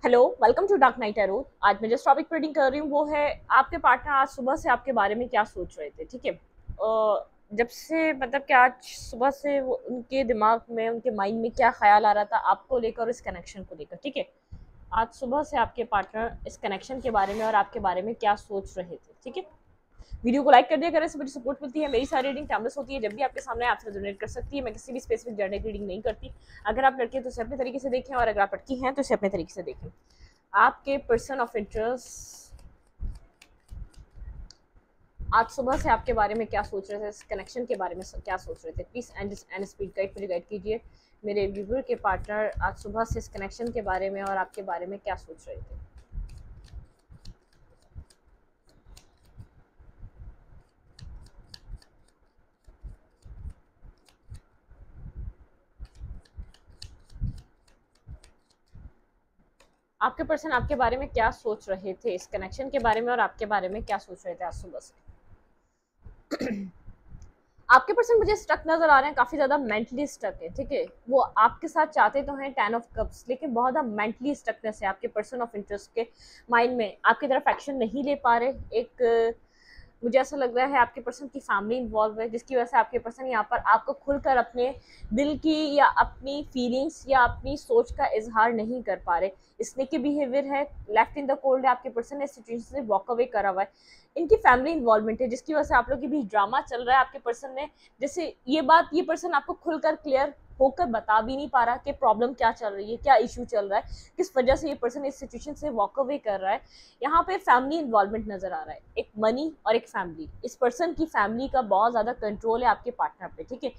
Hello, welcome to dark night arrow. आज मैं जिस टॉपिक पर रीडिंग कर रही हूँ वो है आपके पार्टनर आज सुबह से आपके बारे में क्या सोच रहे थे। ठीक है, जब से मतलब कि आज सुबह से वो उनके दिमाग में, उनके माइंड में क्या ख्याल आ रहा था आपको लेकर और इस कनेक्शन को लेकर। ठीक है, आज सुबह से आपके पार्टनर इस कनेक्शन के बारे में और आपके बारे में क्या सोच रहे थे। ठीक है, वीडियो को लाइक कर दिया करें, इससे मुझे सपोर्ट मिलती है। मेरी सारी रीडिंग टाइमलेस होती है, जब भी आपके सामने आपसे रेजोनेट कर सकती है। मैं किसी भी स्पेसिफिक जेंडर की रीडिंग नहीं करती। अगर आप लड़के हैं तो इसे अपने तरीके से देखें, और अगर आप लड़की हैं तो इसे अपने तरीके से देखें। आपके पर्सन ऑफ इंटरेस्ट आज सुबह से आपके बारे में क्या सोच रहे थे, इस कनेक्शन के बारे में क्या सोच रहे थे। प्लीज एंड स्पीड गाइड मुझे गाइड कीजिए। मेरे व्यूवर के पार्टनर आज सुबह से इस कनेक्शन के बारे में और आपके बारे में क्या सोच रहे थे। आपके पर्सन आपके बारे में क्या सोच रहे थे, इस कनेक्शन के बारे में और आपके बारे में क्या सोच रहे थे आज सुबह से। आपके पर्सन मुझे स्टक नजर आ रहे हैं, काफी ज्यादा मेंटली स्टक है। ठीक है, वो आपके साथ चाहते तो हैं 10 ऑफ कप्स, लेकिन बहुत ज्यादा मेंटली स्टकनेस है आपके पर्सन ऑफ इंटरेस्ट के माइंड में। आपकी तरफ एक्शन नहीं ले पा रहे। एक मुझे ऐसा लग रहा है आपके पर्सन की फैमिली इन्वॉल्व है, जिसकी वजह से आपके पर्सन यहाँ पर आपको खुलकर अपने दिल की या अपनी फीलिंग्स या अपनी सोच का इजहार नहीं कर पा रहे। इसने के बिहेवियर है, लेफ्ट इन द कोल्ड है। आपके पर्सन ने सिचुएशन से वॉक अवे करा हुआ है। इनकी फैमिली इन्वॉल्वमेंट है, जिसकी वजह से आप लोग के बीच ड्रामा चल रहा है। आपके पर्सन ने जैसे ये पर्सन आपको खुलकर क्लियर होकर बता भी नहीं पा रहा कि प्रॉब्लम क्या चल रही है, क्या इशू चल रहा है, किस वजह से ये पर्सन इस सिचुएशन से वॉक अवे कर रहा है। यहाँ पे फैमिली इन्वॉल्वमेंट नजर आ रहा है, एक मनी और एक फैमिली। इस पर्सन की फैमिली का बहुत ज्यादा कंट्रोल है आपके पार्टनर पे। ठीक है,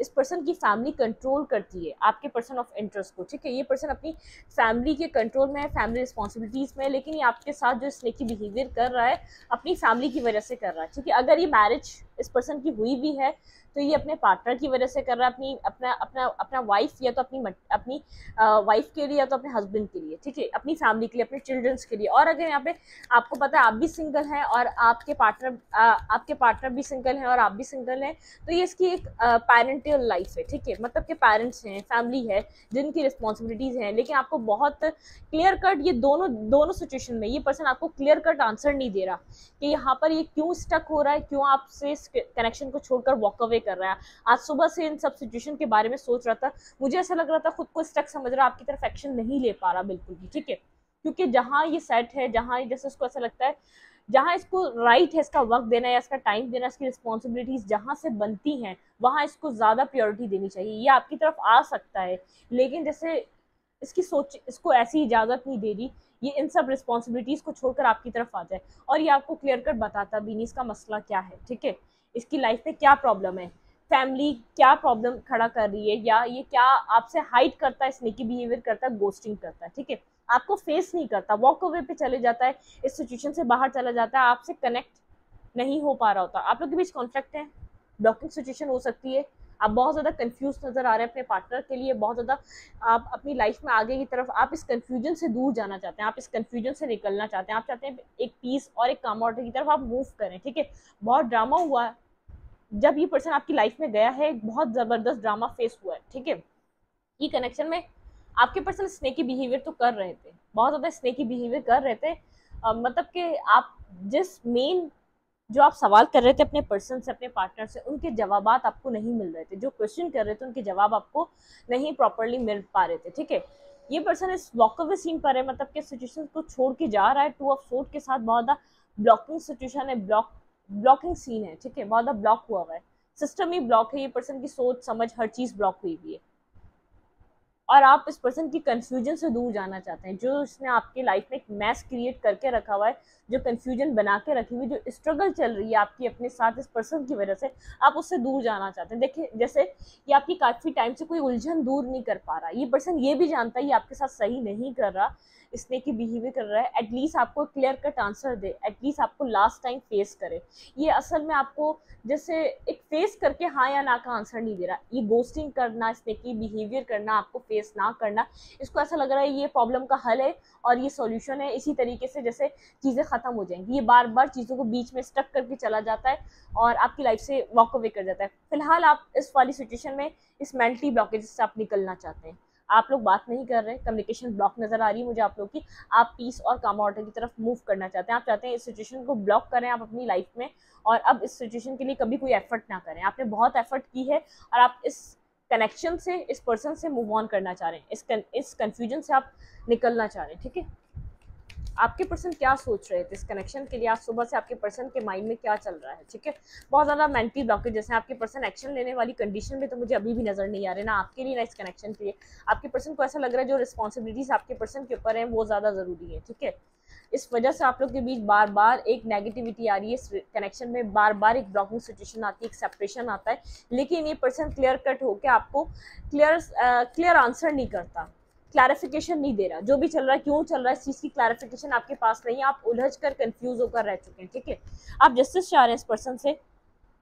इस पर्सन की फैमिली कंट्रोल करती है आपके पर्सन ऑफ इंटरेस्ट को। ठीक है, ये पर्सन अपनी फैमिली के कंट्रोल में है, फैमिली रिस्पॉन्सिबिलिटीज में है, लेकिन ये आपके साथ जो स्नेकी बिहेवियर कर रहा है अपनी फैमिली की वजह से कर रहा है। ठीक है, अगर ये मैरिज इस पर्सन की हुई भी है तो ये अपने पार्टनर की वजह से कर रहा है, अपनी अपना अपना अपना वाइफ या तो अपनी वाइफ के लिए या तो अपने हस्बैंड के लिए। ठीक है, अपनी फैमिली के लिए, अपने चिल्ड्रंस के लिए। और अगर यहाँ पे आपको पता है आप भी सिंगल हैं और आपके पार्टनर भी सिंगल हैं और आप भी सिंगल हैं, तो ये इसकी एक पेरेंटियल लाइफ है। ठीक है, मतलब कि पेरेंट्स हैं, फैमिली है, जिनकी रिस्पॉन्सिबिलिटीज हैं, लेकिन आपको बहुत क्लियर कट ये दोनों दोनों सिचुएशन में ये पर्सन आपको क्लियर कट आंसर नहीं दे रहा कि यहाँ पर ये क्यों स्टक हो रहा है, क्यों आपसे इस कनेक्शन को छोड़कर वॉक अवे कर रहा है। आज सुबह से इन सब सिचुएशन के बारे में सोच रहा था, मुझे ऐसा लग रहा था खुद को स्टक समझ रहा, आपकी तरफ एक्शन नहीं ले पा रहा बिल्कुल भी। ठीक है, क्योंकि जहां ये सेट है, जहां जैसे उसको ऐसा लगता है जहां इसको राइट है इसका वक्त देना या इसका टाइम देना, इसकी रिस्पॉन्सिबिलिटीज जहां से बनती हैं वहां इसको ज्यादा प्रायोरिटी देनी चाहिए। ये आपकी तरफ आ सकता है, लेकिन जैसे इसकी सोच इसको ऐसी इजाजत नहीं दे रही ये इन सब रिस्पॉन्सिबिलिटीज को छोड़कर आपकी तरफ आ जाए। और ये आपको क्लियर कट बताता भी नहीं इसका मसला क्या है। ठीक है, इसकी लाइफ में क्या प्रॉब्लम है, फैमिली क्या प्रॉब्लम खड़ा कर रही है, या ये क्या आपसे हाइड करता है, स्नेकी बिहेवियर करता है, गोस्टिंग करता है। ठीक है, आपको फेस नहीं करता, वॉक अवे पे चले जाता है, इस सिचुएशन से बाहर चला जाता है, आपसे कनेक्ट नहीं हो पा रहा होता। आप लोग के बीच कॉन्फ्लिक्ट है, ब्लॉकिंग सिचुएशन हो सकती है। आप बहुत ज्यादा कंफ्यूज नजर आ रहे हैं अपने पार्टनर के लिए, बहुत ज्यादा आप अपनी लाइफ में आगे की तरफ आप इस कंफ्यूजन से दूर जाना चाहते हैं, आप इस कंफ्यूजन से निकलना चाहते हैं, आप चाहते हैं एक पीस और एक काम ऑर्डर की तरफ आप मूव करें। ठीक है, बहुत ड्रामा हुआ है जब ये पर्सन आपकी लाइफ में गया है, एक बहुत जबरदस्त ड्रामा फेस हुआ है। ठीक है, ये कनेक्शन में आपके पर्सन स्नेकी बिहेवियर तो कर रहे थे, बहुत ज्यादा स्नेकी बिहेवियर कर रहे थे। मतलब कि आप जिस मेन जो आप सवाल कर रहे थे अपने पर्सन से, अपने पार्टनर से, उनके जवाब आपको नहीं मिल रहे थे। जो क्वेश्चन कर रहे थे उनके जवाब आपको नहीं प्रॉपरली मिल पा रहे थे। ठीक है, ये पर्सन इस वॉक अवे सीन पर है, मतलब कि सिचुएशन को छोड़ के जा रहा है 2 ऑफ सोर्ड के साथ। बहुत ज्यादा ब्लॉकिंग सिचुएशन है, ब्लॉकिंग सीन है। ठीक है, बहुत ज्यादा ब्लॉक हुआ हुआ है, सिस्टम ही ब्लॉक है, ये पर्सन की सोच समझ हर चीज ब्लॉक हुई हुई है। और आप इस पर्सन की कंफ्यूजन से दूर जाना चाहते हैं, जो इसने आपके लाइफ में एक मैस क्रिएट करके रखा हुआ है, जो कंफ्यूजन बना के रखी हुई, जो स्ट्रगल चल रही है आपकी अपने साथ इस पर्सन की वजह से, आप उससे दूर जाना चाहते हैं। देखिए, जैसे ये आपकी काफी टाइम से कोई उलझन दूर नहीं कर पा रहा, ये पर्सन ये भी जानता है ये आपके साथ सही नहीं कर रहा, इसने की बिहेवियर कर रहा है। एटलीस्ट आपको क्लियर कट आंसर दे, एटलीस्ट आपको लास्ट टाइम फेस करे। ये असल में आपको जैसे एक फेस करके हाँ या ना का आंसर नहीं दे रहा, ये गोस्टिंग करना, स्नेकी बिहेवियर करना, आपको फेस ना करना, इसको ऐसा लग रहा है ये प्रॉब्लम का हल है और ये सॉल्यूशन है। इसी तरीके से जैसे चीज़ें खत्म हो जाएंगी, ये बार बार चीज़ों को बीच में स्टक करके चला जाता है और आपकी लाइफ से वॉक अवे कर जाता है। फिलहाल आप इस वाली सिचुएशन में इस मेंटली ब्लॉकेज से आप निकलना चाहते हैं। आप लोग बात नहीं कर रहे, कम्युनिकेशन ब्लॉक नजर आ रही है मुझे आप लोग की। आप पीस और काम ऑर्डर की तरफ मूव करना चाहते हैं, आप चाहते हैं इस सिचुएशन को ब्लॉक करें आप अपनी लाइफ में, और अब इस सिचुएशन के लिए कभी कोई एफर्ट ना करें। आपने बहुत एफर्ट की है और आप इस कनेक्शन से, इस पर्सन से मूव ऑन करना चाह रहे हैं, इस कन्फ्यूजन से आप निकलना चाह रहे हैं, ठीक है। आपके पर्सन क्या सोच रहे थे इस कनेक्शन के लिए, आज सुबह से आपके पर्सन के माइंड में क्या चल रहा है, ठीक है। बहुत ज़्यादा मेंटली ब्लॉकेज, जैसे आपके पर्सन एक्शन लेने वाली कंडीशन में तो मुझे अभी भी नजर नहीं आ रहे, ना आपके लिए ना इस कनेक्शन के लिए। आपके पर्सन को ऐसा लग रहा है जो रिस्पॉन्सिबिलिटीज आपके पर्सन के ऊपर है वो ज़्यादा ज़रूरी है, ठीक है। इस वजह से आप लोग के बीच बार बार एक नेगेटिविटी आ रही है, इस कनेक्शन में बार बार एक ब्लॉकिंग सिचुएशन आती है, एक सेपरेशन आता है, लेकिन ये पर्सन क्लियर कट होकर आपको क्लियर आंसर नहीं करता, क्लैरिफिकेशन नहीं दे रहा। जो भी चल रहा है, क्यों चल रहा है, इस चीज़ की क्लैरिफिकेशन आपके पास नहीं है, आप उलझ कर कंफ्यूज होकर रह चुके हैं, ठीक है। आप जस्टिस चाह रहे हैं इस पर्सन से,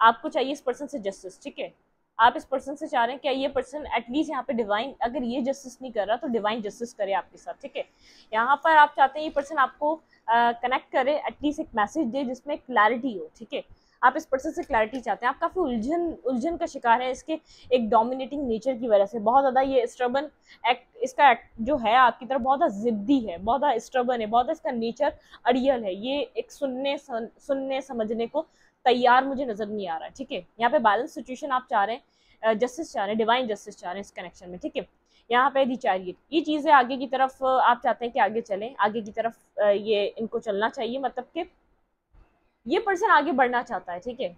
आपको चाहिए इस पर्सन से जस्टिस, ठीक है। आप इस पर्सन से चाह रहे हैं क्या ये पर्सन एटलीस्ट यहाँ पे डिवाइन, अगर ये जस्टिस नहीं कर रहा तो डिवाइन जस्टिस करे आपके साथ, ठीक है। यहाँ पर आप चाहते हैं ये पर्सन आपको कनेक्ट करे, एटलीस्ट एक मैसेज दे जिसमें क्लैरिटी हो, ठीक है। आप इस पर्सन से क्लैरिटी चाहते हैं, आप काफ़ी उलझन का शिकार है इसके एक डोमिनेटिंग नेचर की वजह से। बहुत ज़्यादा ये स्ट्रबन एक्ट, इसका एक्ट जो है आपकी तरफ बहुत ज़्यादा जिद्दी है, बहुत ज़्यादा स्ट्रबन है, बहुत इसका नेचर अड़ियल है, ये एक सुनने समझने को तैयार मुझे नजर नहीं आ रहा है, ठीक है। यहाँ पे बैलेंस सिचुएशन आप चाह रहे हैं, जस्टिस चाह रहे हैं, डिवाइन जस्टिस चाह रहे हैं इस कनेक्शन में, ठीक है। यहाँ पे दी चैरियट, ये चीज़ें आगे की तरफ आप चाहते हैं कि आगे चलें, आगे की तरफ ये इनको चलना चाहिए, मतलब कि ये पर्सन आगे बढ़ना चाहता है, ठीक है।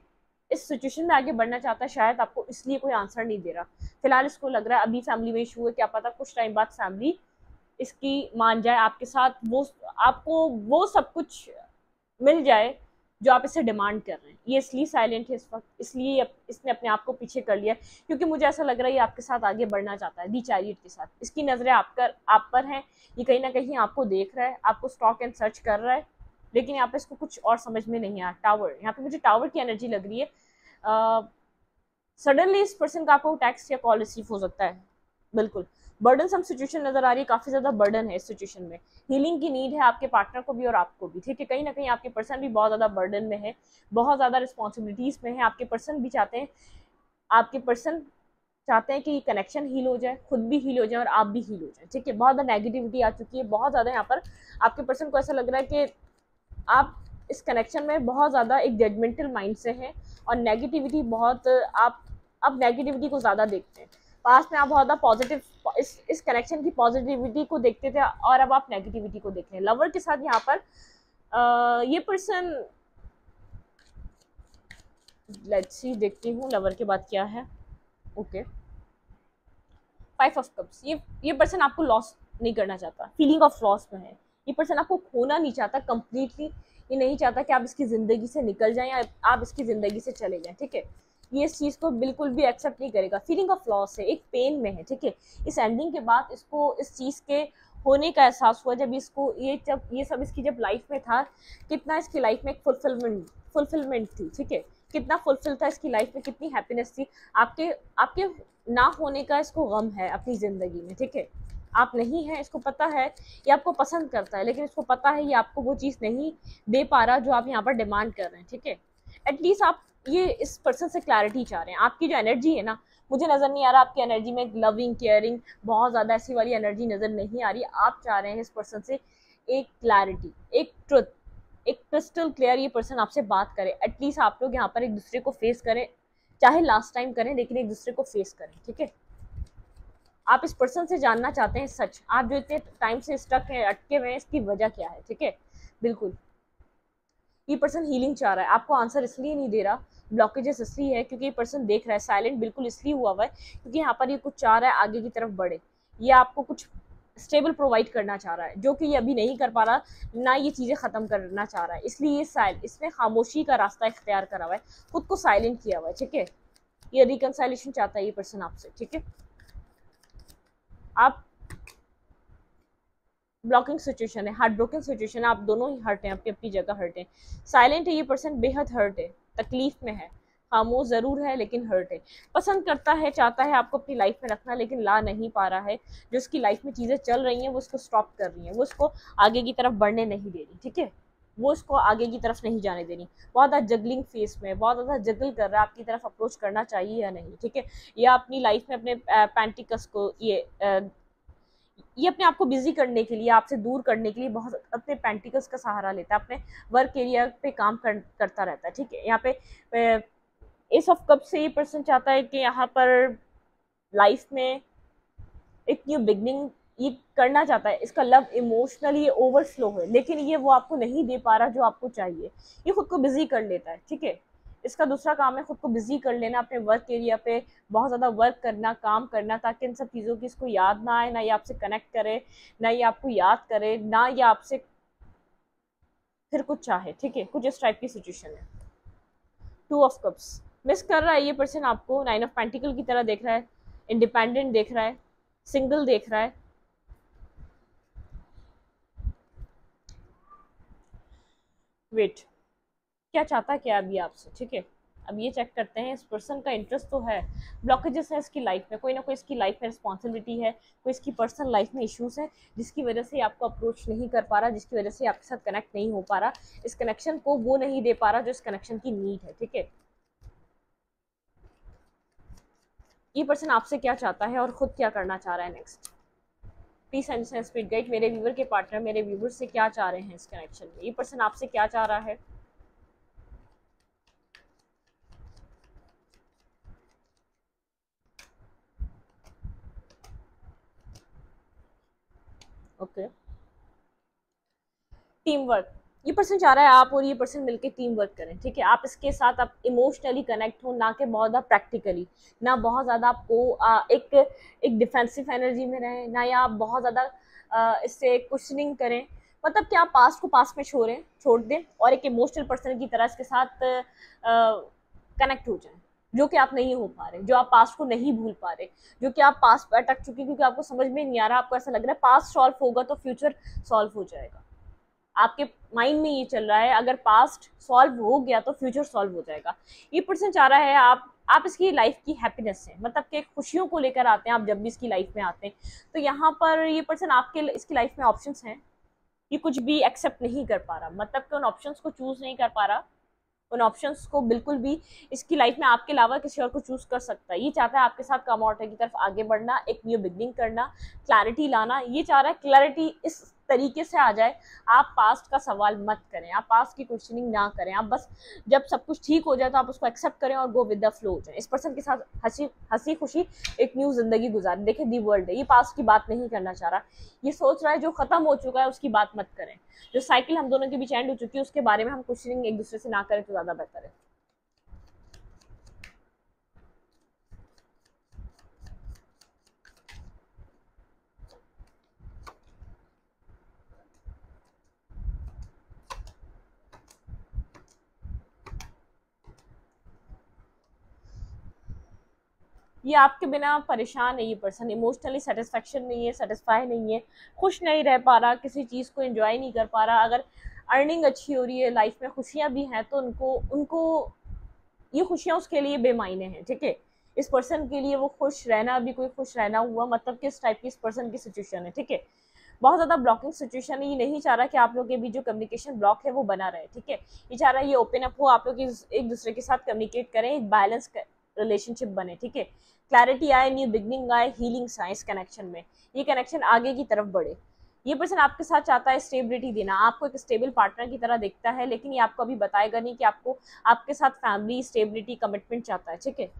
इस सिचुएशन में आगे बढ़ना चाहता है, शायद आपको इसलिए कोई आंसर नहीं दे रहा फिलहाल। इसको लग रहा है अभी फैमिली में इशू है, क्या पता कुछ टाइम बाद फैमिली इसकी मान जाए आपके साथ, वो आपको वो सब कुछ मिल जाए जो आप इससे डिमांड कर रहे हैं। ये इसलिए साइलेंट है इस वक्त, इसलिए इसने अपने आप को पीछे कर लिया, क्योंकि मुझे ऐसा लग रहा है ये आपके साथ आगे बढ़ना चाहता है दी चैरियट के साथ। इसकी नज़रें आप पर हैं, ये कहीं ना कहीं आपको देख रहा है, आपको स्टॉक एंड सर्च कर रहा है, लेकिन यहाँ पे इसको कुछ और समझ में नहीं आया। टावर, यहाँ पे मुझे टावर की एनर्जी लग रही है। सडनली इस पर्सन का आपको टेक्स्ट या कॉल रिसीव हो सकता है, बिल्कुल। बर्डन सम सिचुएशन नजर आ रही है, काफी ज्यादा बर्डन है इस सिचुएशन में, हीलिंग की नीड है आपके पार्टनर को भी और आपको भी, ठीक है। कहीं ना कहीं आपके पर्सन भी बहुत ज्यादा बर्डन में है, बहुत ज्यादा रिस्पॉन्सिबिलिटीज में है। आपके पर्सन भी चाहते हैं, आपके पर्सन चाहते हैं कि ये कनेक्शन हील हो जाए, खुद भी हील हो जाए और आप भी हील हो जाए, ठीक है। बहुत ज़्यादा नेगेटिविटी आ चुकी है, बहुत ज़्यादा यहाँ पर आपके पर्सन को ऐसा लग रहा है कि आप इस कनेक्शन में बहुत ज़्यादा एक जजमेंटल माइंड से हैं और नेगेटिविटी बहुत, आप अब नेगेटिविटी को ज़्यादा देखते हैं। पास्ट में आप बहुत ज़्यादा पॉजिटिव, इस कनेक्शन की पॉजिटिविटी को देखते थे और अब आप नेगेटिविटी को देख रहे हैं। लवर के साथ यहाँ पर ये पर्सन, लेट्स सी, देखती हूँ लवर के बाद क्या है। ओके, 5 ऑफ कप्स, ये पर्सन आपको लॉस नहीं करना चाहता, फीलिंग ऑफ लॉस में है। ये पर्सन आपको खोना नहीं चाहता कंप्लीटली, ये नहीं चाहता कि आप इसकी ज़िंदगी से निकल जाएं या आप इसकी ज़िंदगी से चले जाएं, ठीक है। ये इस चीज़ को बिल्कुल भी एक्सेप्ट नहीं करेगा, फीलिंग ऑफ लॉस है, एक पेन में है, ठीक है। इस एंडिंग के बाद इसको इस चीज़ के होने का एहसास हुआ जब इसको जब ये सब इसकी जब लाइफ में था, कितना इसकी लाइफ में एक फुलफिलमेंट थी, ठीक है। कितना फुलफिल था इसकी लाइफ में, कितनी हैप्पीनेस थी। आपके आपके ना होने का इसको गम है अपनी ज़िंदगी में, ठीक है। आप नहीं है, इसको पता है, ये आपको पसंद करता है, लेकिन इसको पता है ये आपको वो चीज़ नहीं दे पा रहा जो आप यहाँ पर डिमांड कर रहे हैं, ठीक है। एटलीस्ट आप ये इस पर्सन से क्लैरिटी चाह रहे हैं। आपकी जो एनर्जी है ना, मुझे नज़र नहीं आ रहा आपकी एनर्जी में लविंग, केयरिंग, बहुत ज़्यादा ऐसी वाली एनर्जी नज़र नहीं आ रही। आप चाह रहे हैं इस पर्सन से एक क्लैरिटी, एक ट्रुथ, एक क्रिस्टल क्लियर ये पर्सन आपसे बात करे। एटलीस्ट आप लोग यहाँ पर एक दूसरे को फेस करें, चाहे लास्ट टाइम करें, लेकिन एक दूसरे को फेस करें, ठीक है। आप इस पर्सन से जानना चाहते हैं सच, आप जो इतने टाइम से स्टक है, अटके हुए हैं, इसकी वजह क्या है, ठीक है। बिल्कुल ये पर्सन हीलिंग चाह रहा है, आपको आंसर इसलिए नहीं दे रहा, ब्लॉकेजेस इसलिए है क्योंकि ये पर्सन देख रहा है, साइलेंट बिल्कुल इसलिए हुआ है क्योंकि यहाँ पर ये कुछ चाह रहा है आगे की तरफ बढ़े, ये आपको कुछ स्टेबल प्रोवाइड करना चाह रहा है जो कि ये अभी नहीं कर पा रहा, ना ये चीज़ें ख़त्म करना चाह रहा है, इसलिए ये इसने खामोशी का रास्ता इख्तियार करा हुआ है, खुद को साइलेंट किया हुआ है, ठीक है। ये रिकंसाइलेशन चाहता है ये पर्सन आपसे, ठीक है। आप ब्लॉकिंग सिचुएशन है, हार्ट ब्रोकन सिचुएशन है, आप दोनों ही हर्ट हैं, अपनी अपनी जगह हर्ट हैं। साइलेंट है ये पर्सन, बेहद हर्ट है, तकलीफ में है, खामोश ज़रूर है लेकिन हर्ट है। पसंद करता है, चाहता है आपको अपनी लाइफ में रखना, लेकिन ला नहीं पा रहा है। जो उसकी लाइफ में चीज़ें चल रही हैं वो उसको स्टॉप कर रही हैं, वो उसको आगे की तरफ बढ़ने नहीं दे रही, ठीक है। वो उसको आगे की तरफ नहीं जाने देनी, बहुत ज़्यादा जगलिंग फेस में, बहुत ज़्यादा जगल कर रहा है आपकी तरफ अप्रोच करना चाहिए या नहीं, ठीक है। या अपनी लाइफ में अपने पेंटिकस को, ये ये अपने आप को बिजी करने के लिए, आपसे दूर करने के लिए बहुत अपने पेंटिकल्स का सहारा लेता है, अपने वर्क एरिया पे काम करता रहता है, ठीक है। यहाँ पे एस ऑफ कप से ये पर्सन चाहता है कि यहाँ पर लाइफ में एक न्यू बिगनिंग ये करना चाहता है। इसका लव इमोशनली ओवरफ्लो है, लेकिन ये वो आपको नहीं दे पा रहा जो आपको चाहिए। ये खुद को बिजी कर लेता है, ठीक है। इसका दूसरा काम है खुद को बिजी कर लेना, अपने वर्क एरिया पे बहुत ज़्यादा वर्क करना, काम करना, ताकि इन सब चीज़ों की इसको याद ना आए, ना ये आपसे कनेक्ट करे, ना ये आपको याद करे, ना ये आपसे फिर कुछ चाहे, ठीक है। कुछ इस टाइप की सिचुएशन है। 2 ऑफ कप्स मिस कर रहा है ये पर्सन आपको, 9 ऑफ पेंटिकल की तरह देख रहा है, इंडिपेंडेंट देख रहा है, सिंगल देख रहा है। वेट, क्या चाहता है क्या अभी आपसे, ठीक है। अब ये चेक करते हैं, इस पर्सन का इंटरेस्ट तो है, ब्लॉकेजेस है इसकी लाइफ में, कोई ना कोई इसकी लाइफ में रिस्पॉन्सिबिलिटी है, कोई इसकी पर्सनल लाइफ में इश्यूज है जिसकी वजह से आपको अप्रोच नहीं कर पा रहा, जिसकी वजह से आपके साथ कनेक्ट नहीं हो पा रहा, इस कनेक्शन को वो नहीं दे पा रहा जो इस कनेक्शन की नीड है, ठीक है। ये पर्सन आपसे क्या चाहता है और खुद क्या करना चाह रहा है next. Please understand speed guide, मेरे व्यूवर के पार्टनर मेरे व्यूवर से क्या चाह रहे हैं इस कनेक्शन में, ये पर्सन आपसे क्या चाह रहा है। ओके, टीम वर्क, ये पर्सन चाह रहा है आप और ये पर्सन मिलके टीम वर्क करें, ठीक है। आप इसके साथ आप इमोशनली कनेक्ट हो, ना कि बहुत ज़्यादा प्रैक्टिकली, ना बहुत ज़्यादा आपको एक डिफेंसिव एनर्जी में रहें, ना या आप बहुत ज़्यादा इससे क्वेश्चनिंग करें, मतलब कि आप पास्ट को पास्ट में छोड़ दें और एक इमोशनल पर्सन की तरह इसके साथ कनेक्ट हो जाएं, जो कि आप नहीं हो पा रहे, जो आप पास्ट को नहीं भूल पा रहे, जो कि आप पास्ट पर अटक चुके, क्योंकि आपको समझ में नहीं आ रहा, आपको ऐसा लग रहा है पास्ट सॉल्व होगा तो फ्यूचर सॉल्व हो जाएगा। आपके माइंड में ये चल रहा है अगर पास्ट सॉल्व हो गया तो फ्यूचर सॉल्व हो जाएगा। ये पर्सन चाह रहा है आप इसकी लाइफ की हैप्पीनेस है, मतलब कि खुशियों को लेकर आते हैं आप जब भी इसकी लाइफ में आते हैं, तो यहाँ पर ये पर्सन आपके इसकी लाइफ में ऑप्शंस हैं, ये कुछ भी एक्सेप्ट नहीं कर पा रहा, मतलब कि उन ऑप्शंस को चूज नहीं कर पा रहा, उन ऑप्शंस को बिल्कुल भी इसकी लाइफ में आपके अलावा किसी और को चूज कर सकता है। ये चाहता है आपके साथ कम ऑर्डर की तरफ आगे बढ़ना, एक न्यू बिगनिंग करना, क्लैरिटी लाना। ये चाह रहा है क्लैरिटी इस तरीके से आ जाए, आप पास्ट का सवाल मत करें, आप पास्ट की क्वेश्चनिंग ना करें, आप बस जब सब कुछ ठीक हो जाए तो आप उसको एक्सेप्ट करें और गो विद द फ्लो हो जाए। इस पर्सन के साथ हंसी खुशी एक न्यू जिंदगी गुजारें। देखिए दी वर्ल्ड है, ये पास्ट की बात नहीं करना चाह रहा, ये सोच रहा है जो खत्म हो चुका है उसकी बात मत करें, जो साइकिल हम दोनों के बीच एंड हो चुकी है उसके बारे में हम क्वेश्चनिंग एक दूसरे से ना करें तो ज्यादा बेहतर है। ये आपके बिना परेशान है, ये पर्सन इमोशनली सेटिस्फेक्शन नहीं है, सेटिस्फाई नहीं है, खुश नहीं रह पा रहा, किसी चीज़ को एंजॉय नहीं कर पा रहा। अगर अर्निंग अच्छी हो रही है, लाइफ में खुशियाँ भी हैं, तो उनको उनको ये खुशियाँ उसके लिए बेमायने हैं, ठीक है। इस पर्सन के लिए वो खुश रहना भी कोई खुश रहना हुआ, मतलब किस टाइप की इस पर्सन की सिचुएशन है, ठीक है। बहुत ज़्यादा ब्लॉकिंग सिचुएशन है, ये नहीं चाह रहा कि आप लोग के बीच जो कम्युनिकेशन ब्लॉक है वो बना रहे, ठीक है। ये चाह रहा है ये ओपन अप हो, आप लोग एक दूसरे के साथ कम्युनिकेट करें, एक बैलेंस रिलेशनशिप बने, ठीक है। क्लैरिटी आए, न्यू बिगनिंग आए, हीलिंग्स आए इस कनेक्शन में, ये कनेक्शन आगे की तरफ बढ़े। ये पर्सन आपके साथ चाहता है स्टेबिलिटी देना, आपको एक स्टेबल पार्टनर की तरह देखता है, लेकिन ये आपको अभी बताएगा नहीं कि आपको आपके साथ फैमिली स्टेबिलिटी कमिटमेंट चाहता है, ठीक है।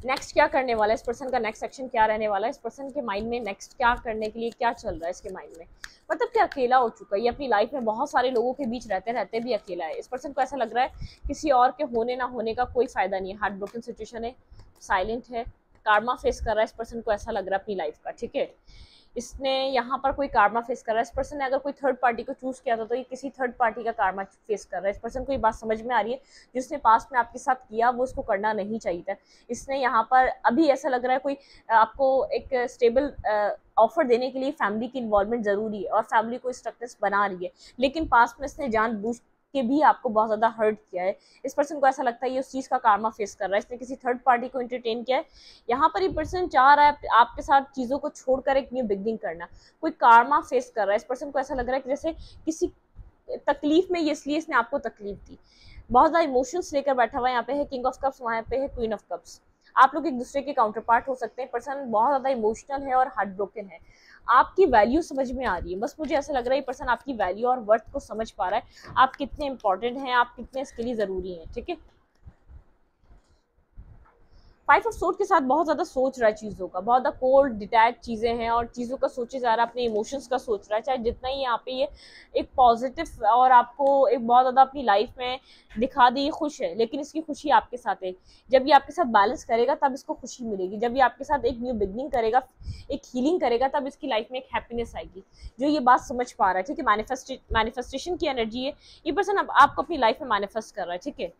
नेक्स्ट क्या करने वाला है इस पर्सन का, नेक्स्ट एक्शन क्या रहने वाला है इस पर्सन के माइंड में, नेक्स्ट क्या करने के लिए क्या चल रहा है इसके माइंड में, मतलब कि अकेला हो चुका है ये अपनी लाइफ में, बहुत सारे लोगों के बीच रहते रहते भी अकेला है। इस पर्सन को ऐसा लग रहा है किसी और के होने ना होने का कोई फायदा नहीं है, हार्ट ब्रोकन सिचुएशन है, साइलेंट है, कार्मा फेस कर रहा है इस पर्सन को, ऐसा लग रहा है अपनी लाइफ का, ठीक है। इसने यहाँ पर कोई कार्मा फेस कर रहा है, इस पर्सन ने अगर कोई थर्ड पार्टी को चूज किया था तो ये किसी थर्ड पार्टी का कार्मा फेस कर रहा है। इस पर्सन को ये बात समझ में आ रही है जिसने पास्ट में आपके साथ किया वो उसको करना नहीं चाहिए था। इसने यहाँ पर अभी ऐसा लग रहा है कोई आपको एक स्टेबल ऑफर देने के लिए फैमिली की इन्वॉल्वमेंट जरूरी है और फैमिली को स्ट्रक्चर्स बना रही है, लेकिन पास्ट में इसने जानबूझ के भी आपको बहुत ज़्यादा हर्ट किया है। इस पर्सन को ऐसा लगता है ये उस चीज़ का कार्मा फेस कर रहा है, इसने किसी थर्ड पार्टी को एंटरटेन किया है। यहाँ पर ये पर्सन चाह रहा है आपके साथ चीज़ों को छोड़कर एक न्यू बिगनिंग करना, कोई कार्मा फेस कर रहा है। इस पर्सन को ऐसा लग रहा है कि जैसे किसी तकलीफ में ये इसलिए इसने आपको तकलीफ दी, बहुत ज़्यादा इमोशंस लेकर बैठा हुआ है। यहाँ पे है किंग ऑफ कप्स, वहाँ पे है क्वीन ऑफ कप्स। आप लोग एक दूसरे के काउंटर पार्ट हो सकते हैं। पर्सन बहुत ज़्यादा इमोशनल है और हार्ट ब्रोकन है। आपकी वैल्यू समझ में आ रही है, बस मुझे ऐसा लग रहा है ये पर्सन आपकी वैल्यू और वर्थ को समझ पा रहा है, आप कितने इंपॉर्टेंट हैं, आप कितने इसके लिए ज़रूरी हैं। ठीक है, 5 ऑफ सोर्ड के साथ बहुत ज़्यादा सोच रहा है चीज़ों का, बहुत ज़्यादा कोल्ड डिटैच चीज़ें हैं और चीज़ों का सोचे जा रहा है, अपने इमोशंस का सोच रहा है। चाहे जितना ही यहाँ पे ये एक पॉजिटिव और आपको एक बहुत ज़्यादा अपनी लाइफ में दिखा दे ये खुश है, लेकिन इसकी खुशी आपके साथ है। जब ये आपके साथ बैलेंस करेगा तब इसको खुशी मिलेगी। जब ये आपके साथ एक न्यू बिगनिंग करेगा, एक हीलिंग करेगा, तब इसकी लाइफ में एक हैप्पीनेस आएगी। जो ये बात समझ पा रहा है, ठीक है, मैनिफेस्टेशन की एनर्जी है, ये पर्सन अब आपको अपनी लाइफ में मैनिफेस्ट कर रहा है। ठीक है,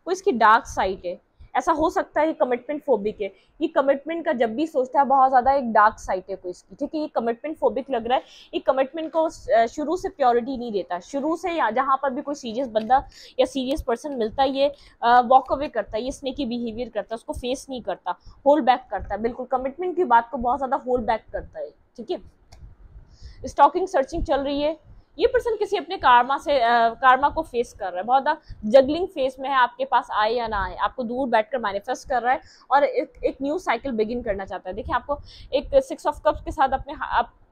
कोई इसकी डार्क साइड है, ऐसा हो सकता है कमिटमेंट फोबिक है, ये कमिटमेंट का जब भी सोचता है बहुत ज़्यादा एक डार्क साइड है कोई इसकी। ठीक है, ये कमिटमेंट फोबिक लग रहा है, ये कमिटमेंट को शुरू से प्योरिटी नहीं देता, शुरू से जहाँ पर भी कोई सीरियस बंदा या सीरियस पर्सन मिलता है ये वॉक अवे करता है, ये स्नेकी बिहेवियर करता है, उसको फेस नहीं करता, होल्ड बैक करता है, बिल्कुल कमिटमेंट की बात को बहुत ज़्यादा होल्ड बैक करता है। ठीक है, स्टॉकिंग सर्चिंग चल रही है, ये पर्सन किसी अपने कार्मा को फेस कर रहा है, बहुत जगलिंग फेस में है, आपके पास आए या ना आए, आपको दूर बैठकर मैनिफेस्ट कर रहा है और एक न्यू साइकिल बिगिन करना चाहता है। देखिए, आपको एक 6 ऑफ कप्स के साथ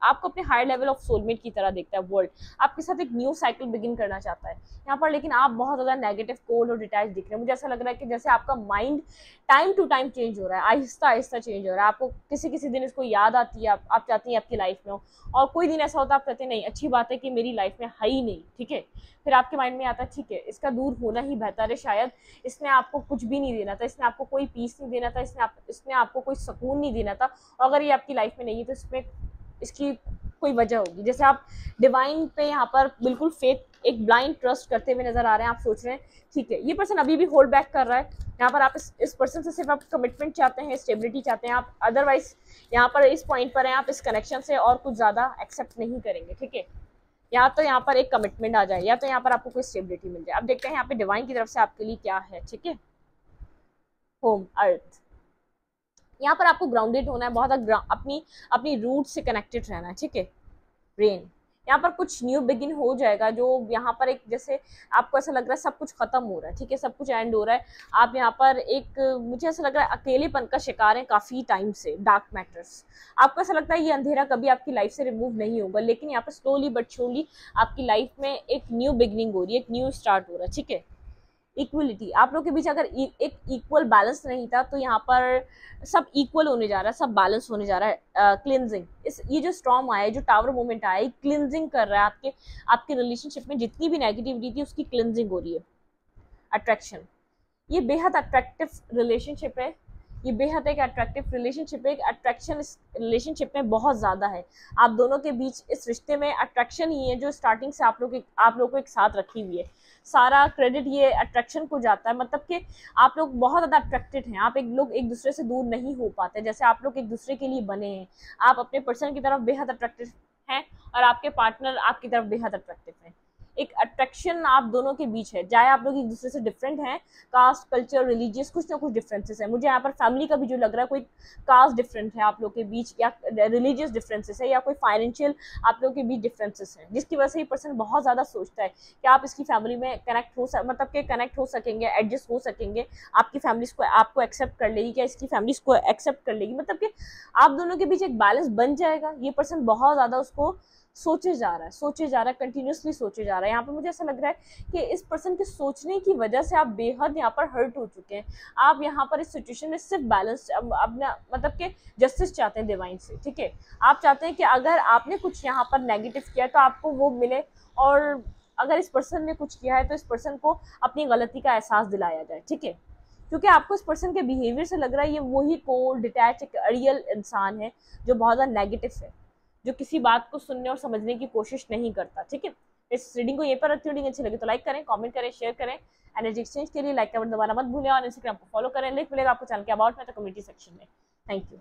आपको अपने हायर लेवल ऑफ सोलमेट की तरह देखता है वर्ल्ड, आपके साथ एक न्यू साइकिल बिगिन करना चाहता है यहाँ पर। लेकिन आप बहुत ज़्यादा नेगेटिव, कोल्ड और डिटैच दिख रहे हैं। मुझे ऐसा लग रहा है कि जैसे आपका mind time to time change हो रहा है, आहिस्ता आहिस्ता चेंज हो रहा है। आपको किसी दिन इसको याद आती है, आप चाहती हैं आपकी लाइफ में हो, और कोई दिन ऐसा होता है आप कहते हैं नहीं, अच्छी बात है कि मेरी लाइफ में है ही नहीं। ठीक है, फिर आपके माइंड में आता है ठीक है, इसका दूर होना ही बेहतर है, शायद इसने आपको कुछ भी नहीं देना था, इसने आपको कोई पीस नहीं देना था, इसने आपको कोई सुकून नहीं देना था, और अगर ये आपकी लाइफ में नहीं है तो इसमें इसकी कोई वजह होगी। जैसे आप डिवाइन पे यहाँ पर बिल्कुल फेथ, एक ब्लाइंड ट्रस्ट करते हुए नजर आ रहे हैं। आप सोच रहे हैं ठीक है, ये पर्सन अभी भी होल्ड बैक कर रहा है यहाँ पर। आप इस पर्सन से सिर्फ आप कमिटमेंट चाहते हैं, स्टेबिलिटी चाहते हैं आप, अदरवाइज यहाँ पर इस पॉइंट पर हैं आप, इस कनेक्शन से और कुछ ज़्यादा एक्सेप्ट नहीं करेंगे। ठीक है, या तो यहाँ पर एक कमिटमेंट आ जाए, या तो यहाँ पर आपको कोई स्टेबिलिटी मिल जाए। अब देखते हैं यहाँ पे डिवाइन की तरफ से आपके लिए क्या है। ठीक है, होम अर्थ, यहाँ पर आपको ग्राउंडेड होना है, बहुत अपनी रूट से कनेक्टेड रहना है। ठीक है, रेन, यहाँ पर कुछ न्यू बिगिन हो जाएगा, जो यहाँ पर एक जैसे आपको ऐसा लग रहा है सब कुछ खत्म हो रहा है। ठीक है, सब कुछ एंड हो रहा है। आप यहाँ पर एक, मुझे ऐसा लग रहा है अकेलेपन का शिकार है काफ़ी टाइम से, डार्क मैटर्स, आपको ऐसा लगता है ये अंधेरा कभी आपकी लाइफ से रिमूव नहीं होगा, लेकिन यहाँ पर स्लोली बट श्योरली आपकी लाइफ में एक न्यू बिगिनिंग हो रही है, एक न्यू स्टार्ट हो रहा है। ठीक है, इक्वलिटी, आप लोग के बीच अगर एक इक्वल बैलेंस नहीं था तो यहाँ पर सब इक्वल होने जा रहा है, सब बैलेंस होने जा रहा है। क्लिनजिंग, ये जो स्टॉर्म आया है, जो टावर मोमेंट आया है, क्लिनजिंग कर रहा है आपके रिलेशनशिप में जितनी भी नेगेटिविटी थी उसकी क्लिनजिंग हो रही है। अट्रैक्शन, ये बेहद अट्रैक्टिव रिलेशनशिप है, ये बेहद एक अट्रैक्टिव रिलेशनशिप है, एक अट्रैक्शन इस रिलेशनशिप में बहुत ज़्यादा है। आप दोनों के बीच इस रिश्ते में अट्रैक्शन ही है जो स्टार्टिंग से आप लोग को एक साथ रखी हुई है। सारा क्रेडिट ये अट्रैक्शन को जाता है, मतलब कि आप लोग बहुत ज़्यादा अट्रैक्टेड हैं, आप लोग एक दूसरे से दूर नहीं हो पाते, जैसे आप लोग एक दूसरे के लिए बने हैं। आप अपने पर्सन की तरफ बेहद अट्रैक्टिव हैं और आपके पार्टनर आपकी तरफ बेहद अट्रैक्टिव हैं। एक अट्रैक्शन आप दोनों के बीच है, चाहे आप लोग एक दूसरे से डिफरेंट हैं, कास्ट, कल्चर, रिलीजियस, कुछ ना कुछ डिफरेंसेस है। मुझे यहाँ पर फैमिली का भी जो लग रहा है, कोई कास्ट डिफरेंट है आप लोग के बीच, या रिलीजियस डिफरेंसेस है, या कोई फाइनेंशियल आप लोग के बीच डिफरेंसेस है, जिसकी वजह से ये पर्सन बहुत ज़्यादा सोचता है कि आप इसकी फैमिली में कनेक्ट हो सकेंगे, एडजस्ट हो सकेंगे, आपकी फैमिली को आपको एक्सेप्ट कर लेगी, क्या इसकी फैमिली को एक्सेप्ट कर लेगी, मतलब कि आप दोनों के बीच एक बैलेंस बन जाएगा। ये पर्सन बहुत ज़्यादा उसको सोचे जा रहा है, कंटिन्यूसली सोचे जा रहा है। यहाँ पर मुझे ऐसा लग रहा है कि इस पर्सन के सोचने की वजह से आप बेहद यहाँ पर हर्ट हो चुके हैं। आप यहाँ पर इस सिचुएशन में सिर्फ बैलेंस, अपना मतलब कि जस्टिस चाहते हैं डिवाइन से। ठीक है, आप चाहते हैं कि अगर आपने कुछ यहाँ पर नेगेटिव किया तो आपको वो मिले, और अगर इस पर्सन ने कुछ किया है तो इस पर्सन को अपनी गलती का एहसास दिलाया जाए। ठीक है, क्योंकि आपको इस पर्सन के बिहेवियर से लग रहा है ये वही कोल्ड डिटैच एक रियल इंसान है जो बहुत ज़्यादा नेगेटिव है, जो किसी बात को सुनने और समझने की कोशिश नहीं करता। ठीक है, इस रीडिंग को यहीं पर रखती हूँ। रीडिंग अच्छी लगे तो लाइक करें, कमेंट करें, शेयर करें। एनर्जी एक्सचेंज के लिए लाइक का बटन दबाना मत भूलें, और इंस्टाग्राम को फॉलो करें। लिंक मिलेगा आपको चैनल के अबाउट में तो कम्युनिटी सेक्शन में। Thank you.